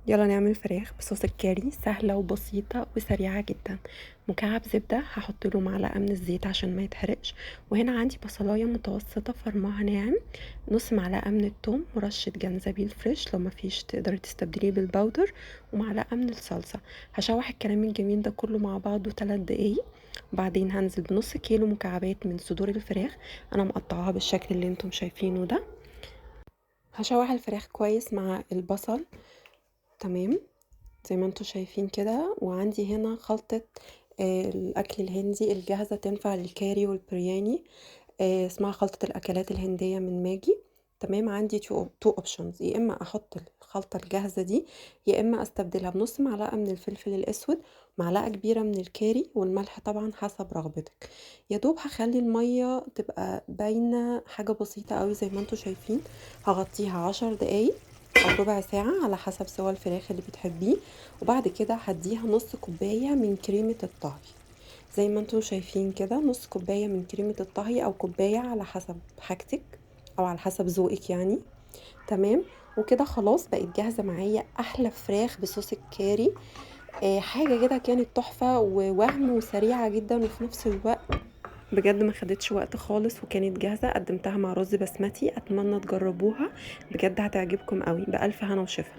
يلا نعمل فراخ بصوص الكاري، سهلة وبسيطة وسريعة جدا. مكعب زبدة هحط له معلقة من الزيت عشان ما يتحرقش، وهنا عندي بصلاية متوسطة فرمها ناعم، نص معلقة من الثوم ورشة جنزبيل فريش، لو مفيش تقدري تستبدليه بالبودر، ومعلقة من الصلصة. هشوح الكلام الجميل ده كله مع بعضه 3 دقايق، وبعدين هنزل بنص كيلو مكعبات من صدور الفراخ، انا مقطعاها بالشكل اللي انتم شايفينه ده. هشوح الفراخ كويس مع البصل، تمام زي ما انتوا شايفين كده. وعندي هنا خلطة الأكل الهندي الجاهزة، تنفع للكاري والبرياني، اسمها خلطة الأكلات الهندية من ماجي. تمام، عندي تو اوبشنز، يا اما احط الخلطة الجاهزة دي، يا اما استبدلها بنص معلقة من الفلفل الاسود، معلقة كبيرة من الكاري، والملح طبعا حسب رغبتك. يا دوب هخلي المية تبقى باينة، حاجة بسيطة قوي زي ما انتوا شايفين. هغطيها 10 دقايق او ربع ساعة على حسب سوى الفراخ اللي بتحبيه، وبعد كده هديها نص كوباية من كريمة الطهي. زي ما انتم شايفين كده، نص كوباية من كريمة الطهي او كوباية على حسب حاجتك او على حسب ذوقك يعني. تمام، وكده خلاص بقت جاهزة معايا احلى فراخ بصوص الكاري. حاجة كده كانت تحفة ووهم وسريعة جدا، وفي نفس الوقت بجد ما خدتش وقت خالص، وكانت جاهزة. قدمتها مع رز بسمتي، اتمنى تجربوها، بجد هتعجبكم قوي. بألف هنا وشفا.